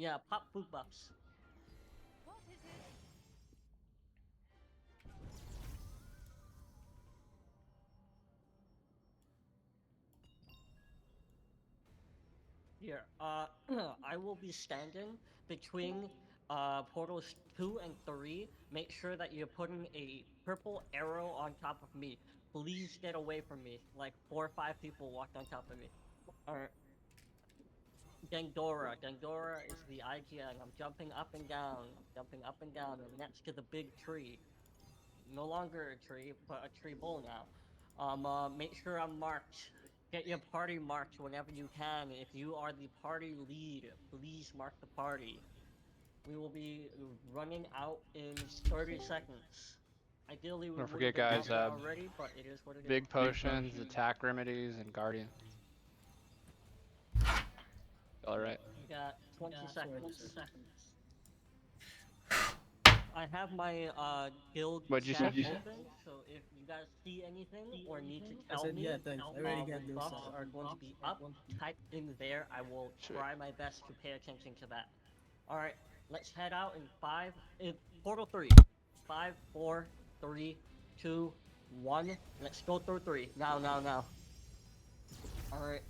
Yeah, pop food buffs. What is it? Here, I will be standing between portals 2 and 3. Make sure that you're putting a purple arrow on top of me. Please get away from me. Like 4 or 5 people walked on top of me. Alright, Gangdora is the IGN. I'm jumping up and down. I'm jumping up and down. I'm next to the big tree. No longer a tree, but a tree bowl now. Make sure I'm marked. Get your party marked whenever you can. If you are the party lead, please mark the party. We will be running out in 30 seconds. Ideally, we Don't would have forget, been out guys. there already, but it is what it is. Big potions, attack remedies, and guardian. All right. We got 20 seconds. I have my guild What'd you chat say? open, so if you guys see anything or need to I tell said, me yeah, thanks. I already got when those. buffs are going to be up, type in there. I will Sweet. try my best to pay attention to that. All right, let's head out in portal 3. 5, 4, 3, 2, 1. Let's go through 3. Now. All right.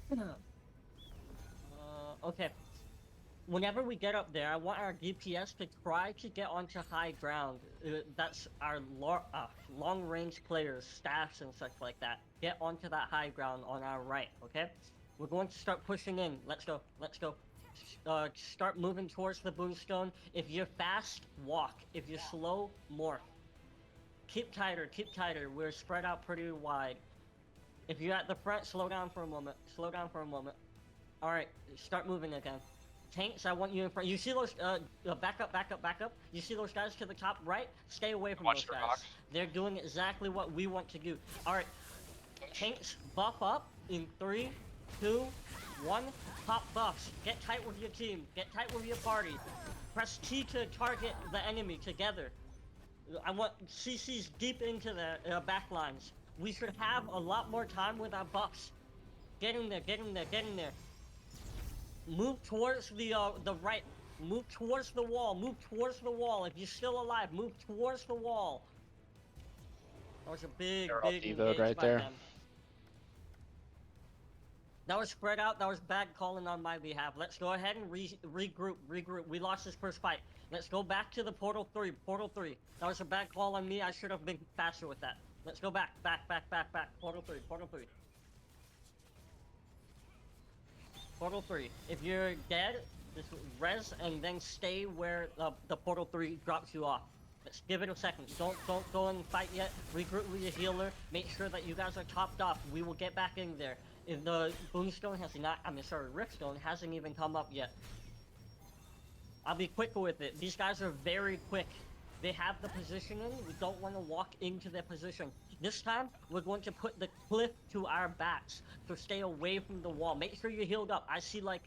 Okay. Whenever we get up there, I want our DPS to try to get onto high ground. That's our long-range players, staffs and such like that. Get onto that high ground on our right, okay? We're going to start pushing in. Let's go. Start moving towards the boomstone. If you're fast, walk. If you're slow, morph. Keep tighter. We're spread out pretty wide. If you're at the front, slow down for a moment. Alright, start moving again. Tanks, I want you in front. You see those, back up. You see those guys to the top right? Stay away from those guys. They're doing exactly what we want to do. Alright, tanks, buff up in 3, 2, 1. Pop buffs. Get tight with your team. Get tight with your party. Press T to target the enemy together. I want CCs deep into the backlines. We should have a lot more time with our buffs. Get in there. Move towards the right. Move towards the wall. If you're still alive, move towards the wall. That was a big engage right by there. them. That was spread out. That was bad calling on my behalf. Let's go ahead and regroup. We lost this first fight. Let's go back to the portal 3. That was a bad call on me. I should have been faster with that. Let's go back. Portal 3. Portal 3. If you're dead, just res and then stay where the portal 3 drops you off. Let's give it a second. Don't go and fight yet. Regroup with your healer. Make sure that you guys are topped off. We will get back in there. If the boomstone has not, riftstone hasn't even come up yet. I'll be quicker with it. These guys are very quick. They have the positioning. We don't want to walk into their position. This time, we're going to put the cliff to our backs. So stay away from the wall. Make sure you're healed up. I see like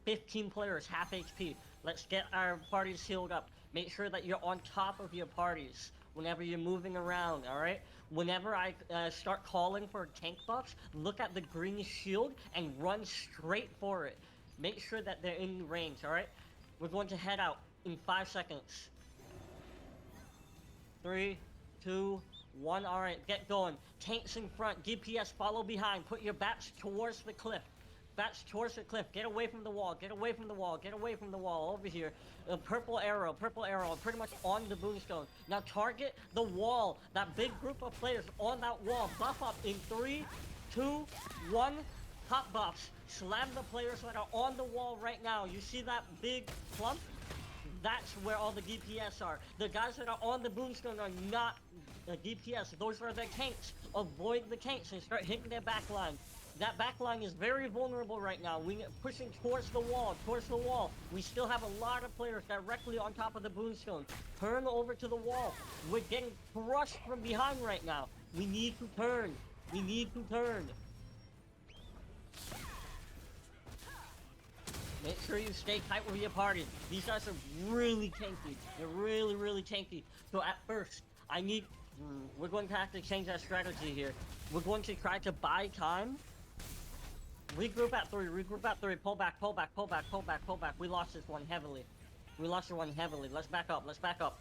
15 players, half HP. Let's get our parties healed up. Make sure that you're on top of your parties whenever you're moving around, alright? Whenever I start calling for tank buffs, look at the green shield and run straight for it. Make sure that they're in range, alright? We're going to head out in 5 seconds. 3, 2, 1. Alright, get going. Tanks in front, DPS follow behind. Put your backs towards the cliff. Get away from the wall. Over here. Purple arrow. Pretty much on the boomstone. Now target the wall. That big group of players on that wall. Buff up in 3, 2, 1. Pop buffs. Slam the players that are on the wall right now. You see that big clump? That's where all the DPS are. The guys that are on the boomstone are not DPS. Those are the tanks. Avoid the tanks and start hitting their backline. That backline is very vulnerable right now. We're pushing towards the wall. We still have a lot of players directly on top of the boomstone. Turn over to the wall. We're getting crushed from behind right now. We need to turn. Make sure you stay tight with your party. These guys are really tanky. They're really tanky. So at first, we're going to have to change our strategy here. We're going to try to buy time Regroup at 3, regroup at 3. Pull back, pull back, pull back, pull back, pull back. We lost this one heavily. We lost this one heavily. Let's back up, let's back up.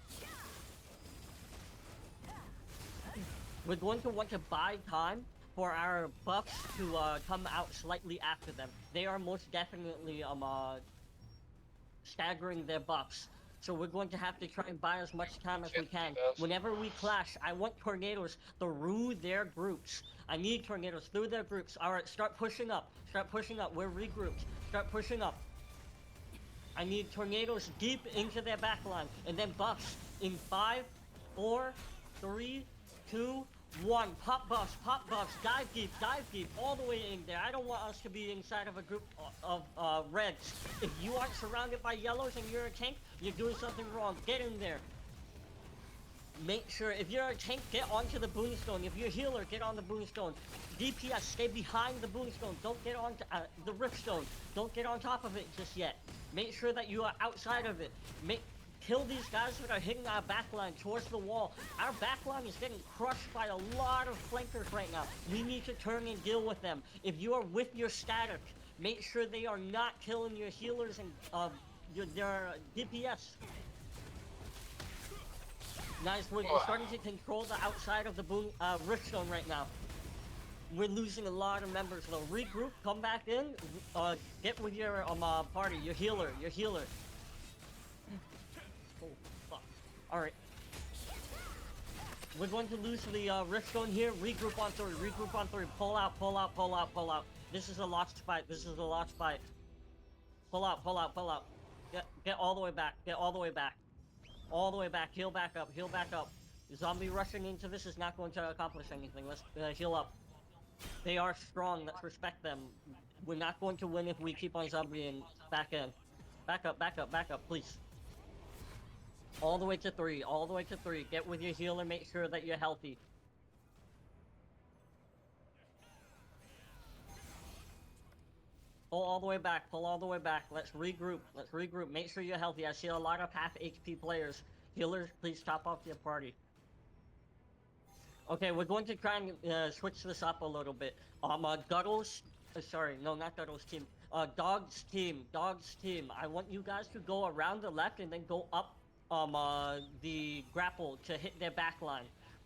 We're going to want to buy time for our buffs to come out slightly after them. They are most definitely staggering their buffs. So we're going to have to try and buy as much time as we can. Whenever we clash, I want tornadoes through their groups. I need tornadoes through their groups. Alright, start pushing up. Start pushing up. We're regrouped. Start pushing up. I need tornadoes deep into their backline. And then buffs in 5, 4, 3, 2, 1. Pop buffs, dive deep, all the way in there. I don't want us to be inside of a group of reds. If you aren't surrounded by yellows and you're a tank, you're doing something wrong. Get in there. Make sure, if you're a tank, get onto the boomstone. If you're a healer, get on the boomstone. DPS, stay behind the boomstone. Don't get on the riftstone. Don't get on top of it just yet. Make sure that you are outside of it. Kill these guys that are hitting our backline towards the wall. Our backline is getting crushed by a lot of flankers right now. We need to turn and deal with them. If you are with your static, make sure they are not killing your healers and your DPS. Guys, we're starting to control the outside of the riftstone right now. We're losing a lot of members though. Regroup, come back in, get with your party, your healer. Oh, fuck. Alright. We're going to lose the riftstone here. Regroup on 3, regroup on 3. Pull out. This is a lost fight. Pull out. Get all the way back. All the way back. Heal back up. Zombie rushing into this is not going to accomplish anything. Let's heal up. They are strong. Let's respect them. We're not going to win if we keep on zombieing back in. Back up, please. All the way to 3. Get with your healer. Make sure that you're healthy. Pull all the way back. Let's regroup. Make sure you're healthy. I see a lot of half HP players. Healers, please top off your party. Okay, we're going to try and switch this up a little bit. Guddles, sorry, no, not Guddles team. Dog's team. I want you guys to go around the left and then go up the grapple to hit their backline.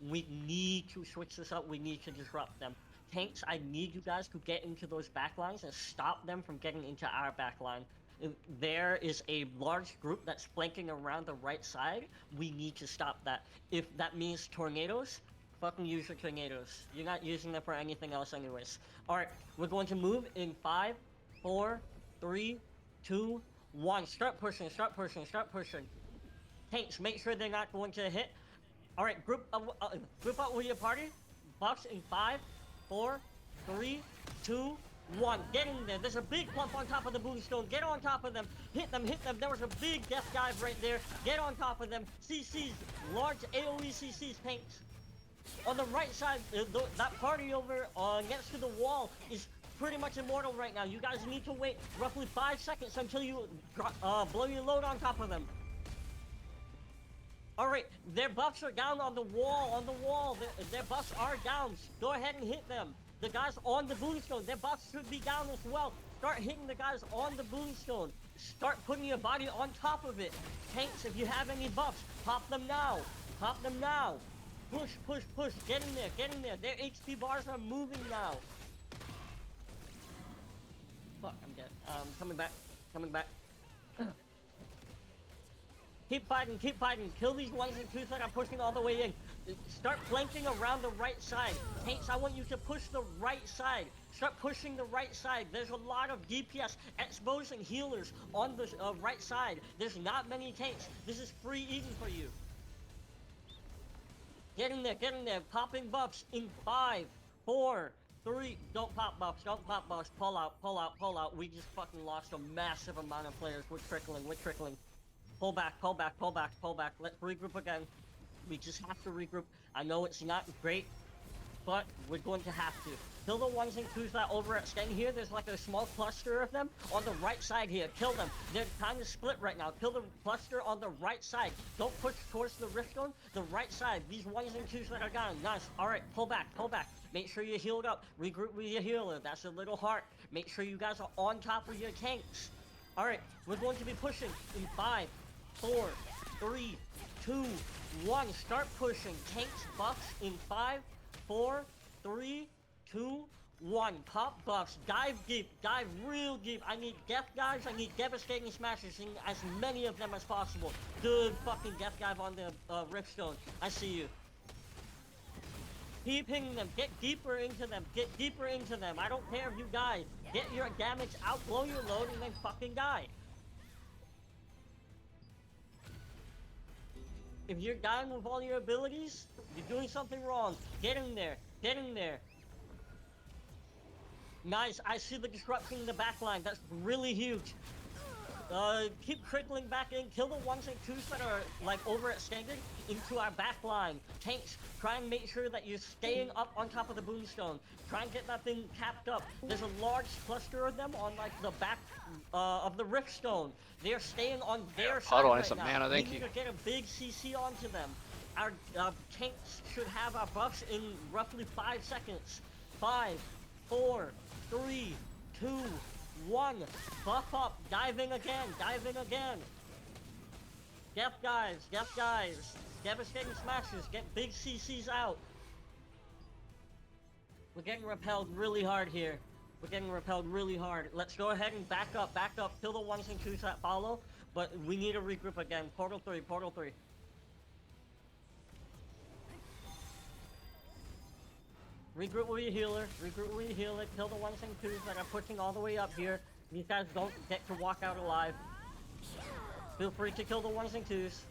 We need to switch this up. We need to disrupt them. Tanks, I need you guys to get into those backlines and stop them from getting into our backline. There is a large group that's flanking around the right side. We need to stop that. If that means tornadoes, fucking use your tornadoes. You're not using them for anything else anyways. Alright, we're going to move in 5, 4, 3, 2, 1. Start pushing. Tanks, make sure they're not going to hit. Alright, group up with your party. Buffs in 5, 4, 3, 2, 1. Get in there. There's a big clump on top of the boomstone. Get on top of them. Hit them. There was a big death dive right there. Get on top of them. CCs. Large AoE CCs, tanks. On the right side, that party over next to the wall is pretty much immortal right now. You guys need to wait roughly 5 seconds until you blow your load on top of them. Alright, their buffs are down on the wall. Their buffs are down. Go ahead and hit them. The guys on the boomstone, their buffs should be down as well. Start hitting the guys on the boomstone. Start putting your body on top of it. Tanks, if you have any buffs, pop them now. Push. Get in there. Their HP bars are moving now. Fuck, I'm dead. Coming back. Keep fighting. Kill these ones and twos that are pushing all the way in. Start flanking around the right side. Tanks, I want you to push the right side. Start pushing the right side. There's a lot of DPS, expos, and healers on the right side. There's not many tanks. This is free eating for you. Get in there. Popping buffs in 5, 4, 3. Don't pop buffs. Pull out. We just fucking lost a massive amount of players. We're trickling. Pull back. Let's regroup again. We just have to regroup. I know it's not great, but we're going to have to. Kill the ones and twos that over at Sten here. There's like a small cluster of them on the right side here. Kill them. They're kind of split right now. Kill the cluster on the right side. Don't push towards the riftstone. The right side. These ones and twos that are gone. Nice. Alright, pull back. Make sure you're healed up. Regroup with your healer. That's a little heart. Make sure you guys are on top of your tanks. Alright, we're going to be pushing in 5, 4, 3, 2, 1. Start pushing. Tanks, buffs in 5, 4, 3, 2, 1. Pop buffs. Dive deep. Dive real deep. I need death dives. I need devastating smashes and as many of them as possible. Good fucking death dive on the Riftstone. I see you. Keep hitting them. Get deeper into them. Get deeper into them. I don't care if you die. Get your damage out, blow your load, and then fucking die. If you're dying with all your abilities, you're doing something wrong. Get in there. Get in there. Nice. I see the disruption in the back line. That's really huge. Keep trickling back in. Kill the 1s and 2s that are, like, overextended into our back line. Tanks, try and make sure that you're staying up on top of the boomstone. Try and get that thing capped up. There's a large cluster of them on, like, the back of the Riftstone. They're staying on their side Huddle, I right need some now. mana, thank We need you. to get a big CC onto them. Our tanks should have our buffs in roughly 5 seconds. 5, 4, 3, 2, 1. Buff up. Dive in again. Dive in again. Death dives. Death dives. Devastating smashes. Get big CCs out. We're getting repelled really hard here. We're getting repelled really hard. Let's go ahead and back up. Back up. Kill the 1s and 2s that follow. But we need to regroup again. Portal 3. Portal 3. Regroup with your healer. Regroup with your healer. Kill the 1s and 2s that are pushing all the way up here. These guys don't get to walk out alive. Feel free to kill the 1s and 2s.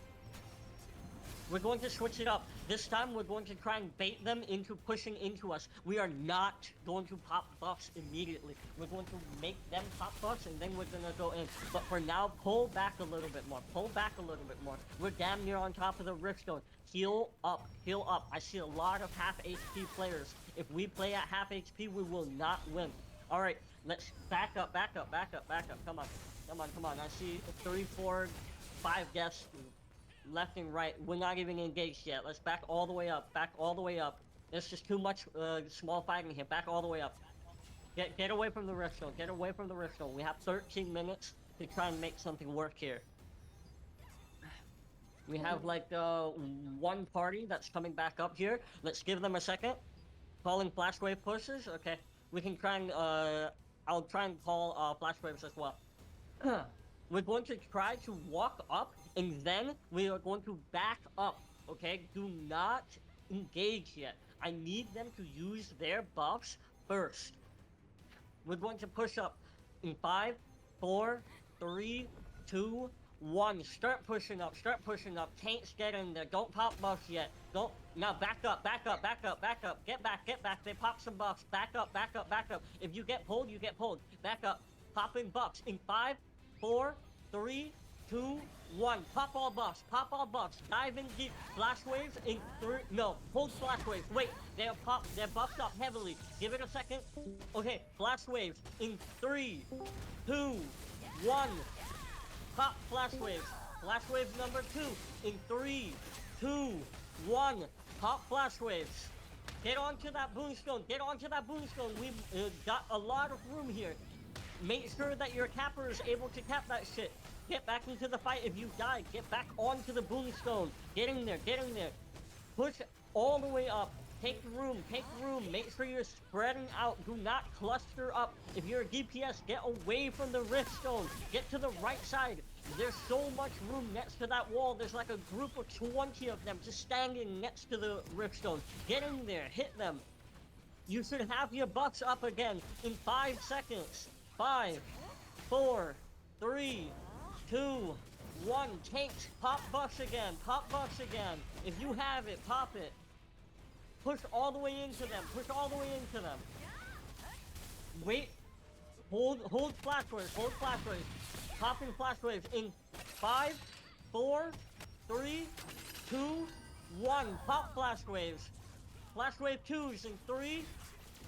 We're going to switch it up. This time we're going to try and bait them into pushing into us. We are not going to pop buffs immediately. We're going to make them pop buffs and then we're going to go in. But for now, pull back a little bit more. Pull back a little bit more. We're damn near on top of the Riftstone. Heal up. Heal up. I see a lot of half HP players. If we play at half HP, we will not win. Alright, let's back up, back up, back up, back up. Come on. Come on, come on. I see 3, 4, 5 deaths left and right. We're not even engaged yet. Let's back all the way up. Back all the way up. There's just too much small fighting here. Back all the way up. Get away from the Riftstone. Get away from the Riftstone. We have 13 minutes to try and make something work here. We have like one party that's coming back up here. Let's give them a second. Calling flash wave pushes. Okay. We can try and I'll try and call flash waves as well. We're going to try to walk up and then we are going to back up. Okay? Do not engage yet. I need them to use their buffs first. We're going to push up in 5, 4, 3, 2, 1. Start pushing up. Start pushing up. Tanks get in there. Don't pop buffs yet. Don't. Now back up. Back up. Back up. Back up. Get back. Get back. They pop some buffs. Back up. Back up. Back up. If you get pulled, you get pulled. Back up. Pop in buffs. In 5, 4, 3, 2, 1. Pop all buffs. Pop all buffs. Dive in deep. Flash waves in 3. No. Hold flash waves. Wait. They're buffed up heavily. Give it a second. Okay. Flash waves in 3, 2, 1. Pop flash waves. Flash wave number 2 in 3, 2, 1. Pop flash waves. Get onto that boomstone. Get onto that boomstone. We've got a lot of room here. Make sure that your capper is able to cap that shit. Get back into the fight. If you die, get back onto the boomstone. Get in there. Get in there. Push all the way up. Take room. Take room. Make sure you're spreading out. Do not cluster up. If you're a DPS, get away from the Riftstone. Get to the right side. There's so much room next to that wall. There's like a group of 20 of them just standing next to the Riftstone. Get in there. Hit them. You should have your buffs up again in 5 seconds. 5, 4, 3, 2, 1. Tanks, pop buffs again. Pop buffs again. If you have it, pop it. Push all the way into them. Push all the way into them. Wait. Hold flash waves. Hold flash waves. Popping flash waves in 5, 4, 3, 2, 1. Pop flash waves. Flash wave 2s in 3,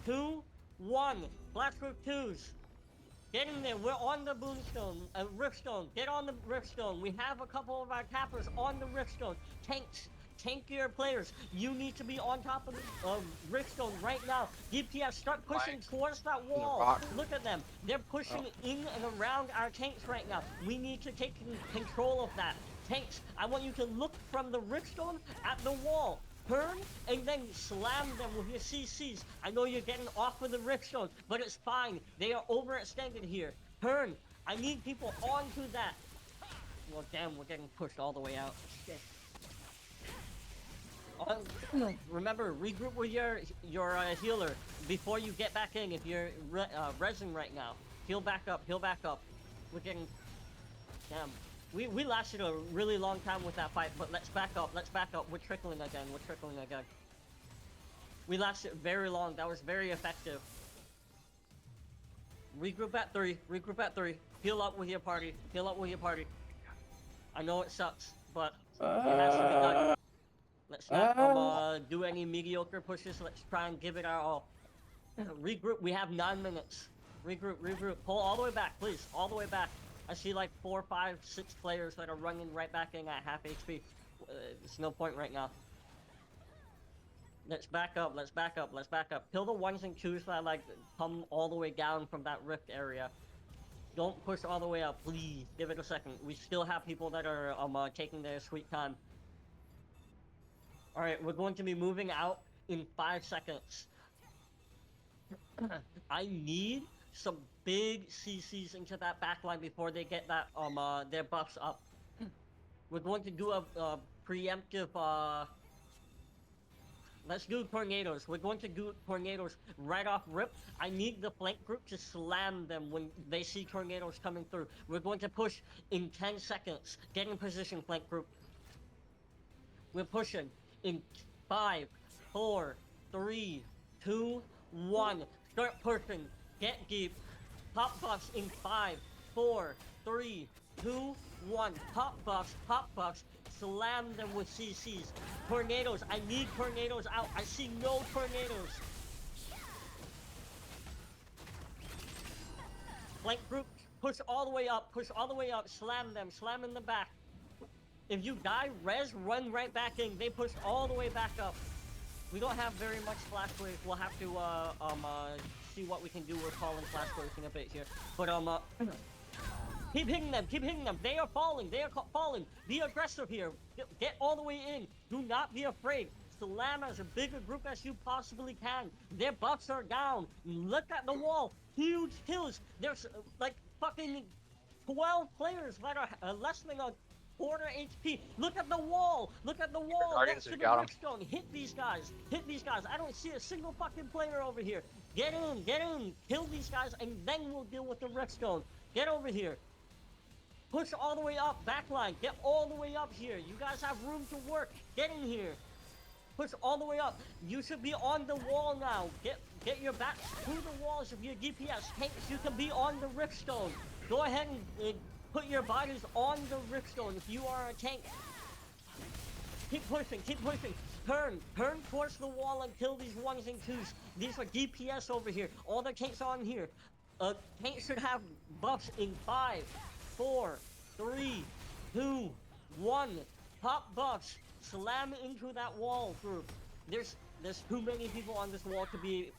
2, 1. Flash wave 2s. Get in there. We're on the boomstone. Riftstone. Get on the Riftstone. We have a couple of our cappers on the Riftstone. Tanks. tankier players, you need to be on top of Rickstone right now. DPS, start pushing towards that wall. rock. Look at them. They're pushing in and around our tanks right now. We need to take control of that. Tanks, I want you to look from the Rickstone at the wall. Turn and then slam them with your CCs. I know you're getting off of the Rickstone, but it's fine. They are overextended here. Turn. I need people onto that. Well, damn, we're getting pushed all the way out. Shit. Remember, regroup with your healer before you get back in. If you're resin right now, heal back up. Heal back up. We're getting. Damn. We lasted a really long time with that fight, but let's back up. Let's back up. We're trickling again. We're trickling again. We lasted very long. That was very effective. Regroup at 3. Regroup at 3. Heal up with your party. Heal up with your party. I know it sucks, but it has to be done. Let's not do any mediocre pushes. Let's try and give it our all. Regroup. We have 9 minutes. Regroup. Regroup. Pull all the way back, please. All the way back. I see like 4, 5, 6 players that are running right back in at half HP. There's no point right now. Let's back up. Let's back up. Let's back up. Kill the 1s and 2s that like come all the way down from that rift area. Don't push all the way up, please. Give it a second. We still have people that are taking their sweet time. All right, we're going to be moving out in 5 seconds. I need some big CCs into that backline before they get that their buffs up. We're going to do a preemptive let's do tornadoes. We're going to do tornadoes right off rip. I need the flank group to slam them when they see tornadoes coming through. We're going to push in 10 seconds. Get in position, flank group. We're pushing in 5, 4, 3, 2, 1. Start pushing. Get deep. Pop buffs in 5, 4, 3, 2, 1. Pop buffs. Pop buffs. Slam them with CCs. Tornadoes. I need tornadoes out. I see no tornadoes. Flank group. Push all the way up. Push all the way up. Slam them. Slam in the back. If you die, res, run right back in. They pushed all the way back up. We don't have very much flash wave. We'll have to see what we can do. We're calling flash wave in a bit here. But keep hitting them. Keep hitting them. They are falling. They are falling. Be aggressive here. Get all the way in. Do not be afraid. Slam as a bigger group as you possibly can. Their buffs are down. Look at the wall. Huge kills. There's like fucking 12 players that are less than a quarter HP. Look at the wall. Look at the wall next to the Rickstone. Hit these guys. Hit these guys. I don't see a single fucking player over here. Get in. Get in. Kill these guys and then we'll deal with the Rickstone. Get over here. Push all the way up. Backline. Get all the way up here. You guys have room to work. Get in here. Push all the way up. You should be on the wall now. Get your back through the walls of your DPS. Tanks, you can be on the Rickstone. Go ahead and put your bodies on the Rickstone if you are a tank. Keep pushing, keep pushing. Turn towards the wall and kill these 1s and 2s. These are DPS over here. All the tanks on here. Tanks should have buffs in 5, 4, 3, 2, 1. Pop buffs. Slam into that wall group. There's too many people on this wall to be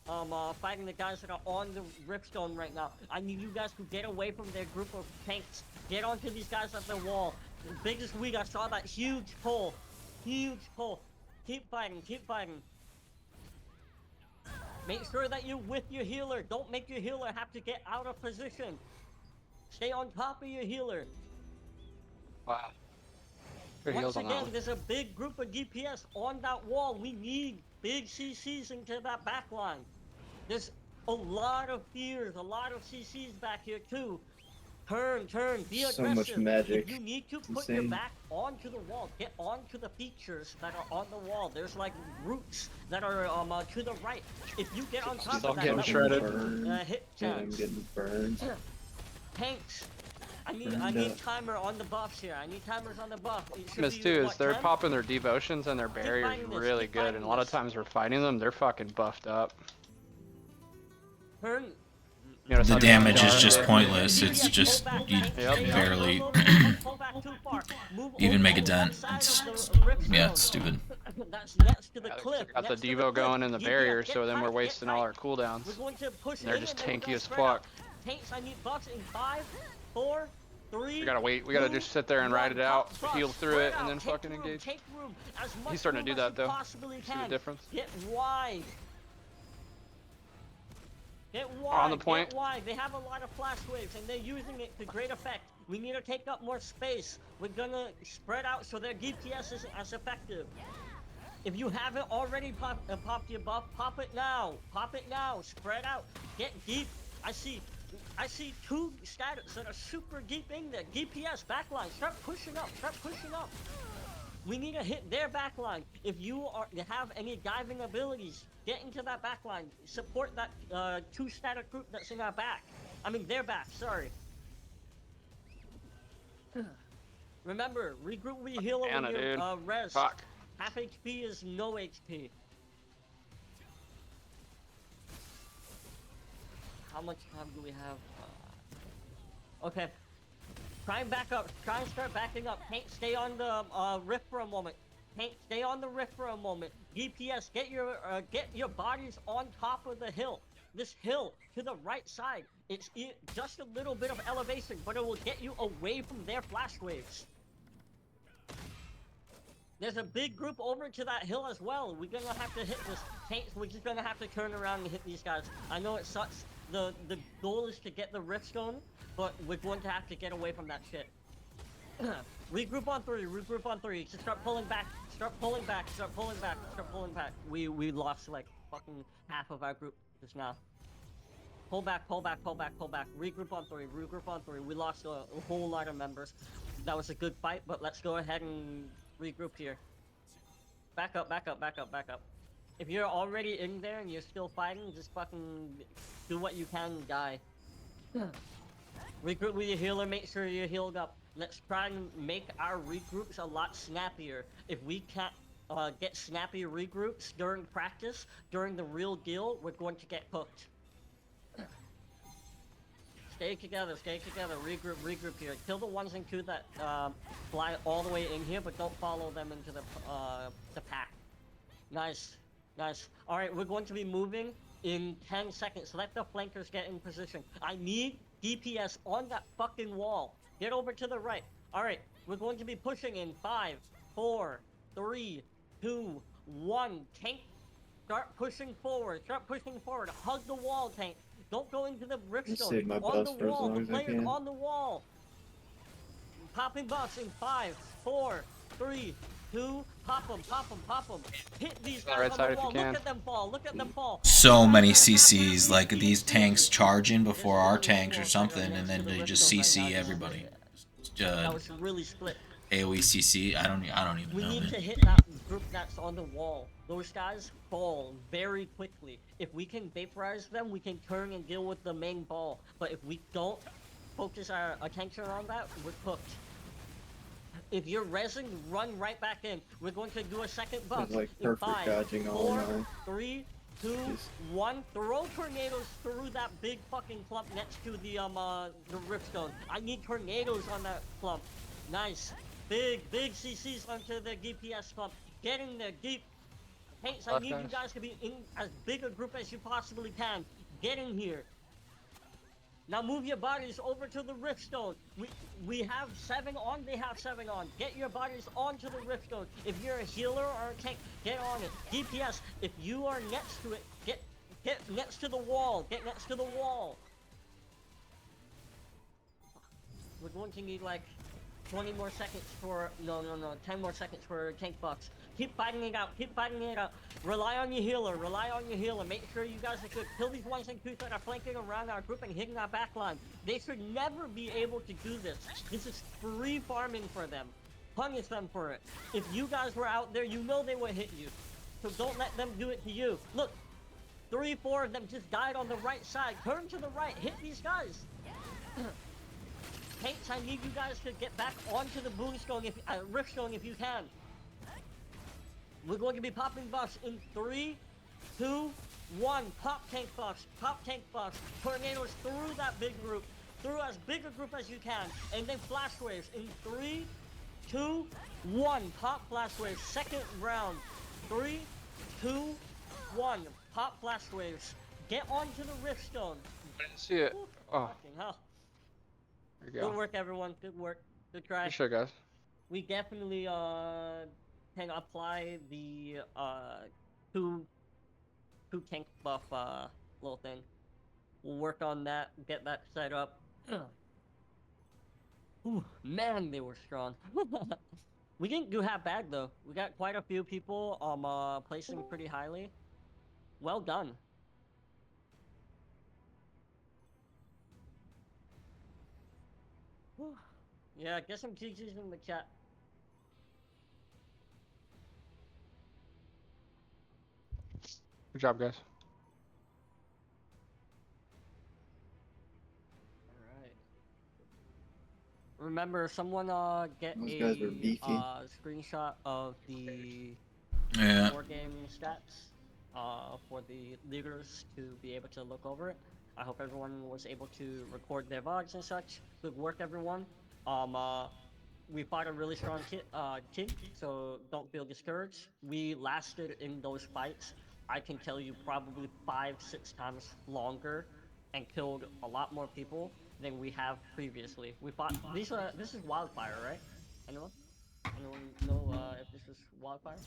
fighting the guys that are on the Rickstone right now. I need you guys to get away from their group of tanks. Get onto these guys at the wall. The biggest week, I saw that huge pull. Huge pull. Keep fighting, keep fighting. Make sure that you're with your healer. Don't make your healer have to get out of position. Stay on top of your healer. Wow. Once again, there's a big group of DPS on that wall. We need big CCs into that back line. There's a lot of fears, a lot of CCs back here too. Turn, be aggressive. So much magic. If you need to put your back onto the wall, get onto the features that are on the wall. There's like roots that are to the right. If you get on top of that, getting shredded. Hit I'm chance. getting burned. Tanks. I need timer on the buffs here. I need timers on the buff. Miss too is they're popping their devotions and their barriers really good, and a lot of times we're fighting them, they're fucking buffed up. Turn. The damage is just pointless. It's just you barely even make a dent. It's, yeah, it's stupid. that's next to the Yeah, 'cause cliff. we got the next to Devo cliff. going in the DPS, barrier, get so then tight, we're get wasting all tight. our cooldowns. We're going to push They're in just and then we're tanky gonna as spread out. fuck. Tanks, I need buffs in 5, 4, 3. We gotta wait. We gotta just sit there and ride it out, heal through it, and then fucking engage. Take room, as much He's starting to room do as that you though. possibly See the can. difference? Get wide. Get wide. On the point. Get wide. They have a lot of flash waves and they're using it to great effect. We need to take up more space. We're gonna spread out so their DPS isn't as effective. If you haven't already popped your buff, pop it now. Pop it now. Spread out. Get deep. I see 2 status that are super deep in there. DPS backline. Start pushing up. Start pushing up. We need to hit their backline. If you have any diving abilities, get into that backline. Support that 2 static group that's in our back. I mean, their back. Sorry. Remember, regroup, heal over Anna, your dude. res. Fuck. Half HP is no HP. How much time do we have? Okay. Try and back up. Try and start backing up. Tank, stay on the rift for a moment. Tank, stay on the rift for a moment. DPS, get your bodies on top of the hill. This hill to the right side. It's just a little bit of elevation, but it will get you away from their flash waves. There's a big group over to that hill as well. We're gonna have to hit this. Tanks, we're just gonna have to turn around and hit these guys. I know it sucks. The goal is to get the rift stone, but we're going to have to get away from that shit. Regroup on 3, regroup on 3. Just start pulling back, start pulling back, start pulling back, start pulling back. We lost like fucking half of our group just now. Pull back, pull back, pull back, pull back. Regroup on 3, regroup on 3. We lost a whole lot of members. That was a good fight, but let's go ahead and regroup here. Back up, back up, back up, back up. If you're already in there and you're still fighting, just fucking do what you can and die. Regroup with your healer, make sure you're healed up. Let's try and make our regroups a lot snappier. If we can't get snappy regroups during practice, during the real deal, we're going to get hooked. Stay together, regroup, regroup here. Kill the 1s and 2 that fly all the way in here, but don't follow them into the pack. Nice, nice. Alright, we're going to be moving in 10 seconds. Let the flankers get in position. I need DPS on that fucking wall. Get over to the right. Alright, we're going to be pushing in 5, 4, 3, 2, 1. Tank, start pushing forward. Start pushing forward. Hug the wall, Tank. Don't go into the riftstone. Save my On buffs the for as wall. long The as I players can. on the wall. Popping buffs in 5, 4, 3, 2. Pop them, pop them, pop them. Hit these guys Right on side the if you wall. can. Look at them fall. Look at them fall. So many CCs, like these tanks charging before our tanks or something, and then they just CC everybody. That was really split. AoE CC, I don't even We know, need man. to hit that group that's on the wall. Those guys fall very quickly. If we can vaporize them, we can turn and deal with the main ball. But if we don't focus our attention on that, we're cooked. If you're resin, run right back in. We're going to do a second buff. It's like In perfect 5, dodging all 4, night. 3, 2, Just- 1. Throw tornadoes through that big fucking clump next to the riftstone. I need tornadoes on that clump. Nice. Big CCs onto the DPS clump. Get in there deep. Tanks, I need you guys to be in as big a group as you possibly can. Get in here. Now move your bodies over to the riftstone. We have 7 on, they have 7 on. Get your bodies onto the riftstone. If you're a healer or a tank, get on it. DPS, if you are next to it, get next to the wall. Get next to the wall. We're going to need like 20 more seconds for, no, 10 more seconds for tank bucks. Keep fighting it out, keep fighting it out. Rely on your healer, make sure you guys are good. Kill these 1s and 2s that are flanking around our group and hitting our backline. They should never be able to do this. This is free farming for them. Punish them for it. If you guys were out there, you know they would hit you. So don't let them do it to you. Look, 3, 4 of them just died on the right side. Turn to the right, hit these guys. Tanks, I need you guys to get back onto the boomstone, riftstone if you can. We're going to be popping buffs in 3, 2, 1. Pop tank buffs, pop tank buffs. Tornadoes through that big group, through as big a group as you can, and then flash waves in 3, 2, 1. Pop flash waves. Second round. 3, 2, 1. Pop blast waves. Get onto the rift stone. I didn't see it. Whew, Oh, fucking hell. there you go. Good work, everyone. Good work. Good try. Good shit, guys. We definitely can apply the two tank buff little thing. We'll work on that, get that set up. Ooh, man, they were strong. We didn't do half bad though. We got quite a few people placing pretty highly. Well done. Whew. Yeah, get some GGs in the chat. Good job, guys. Alright. Remember, someone get Those a guys were beefy. screenshot of the Yeah. wargame stats for the leaders to be able to look over it. I hope everyone was able to record their VODs and such. Good work, everyone. We fought a really strong team, so don't feel discouraged. We lasted in those fights, I can tell you, probably 5-6 times longer and killed a lot more people than we have previously. We fought this is wildfire, right? Anyone know if this is wildfire?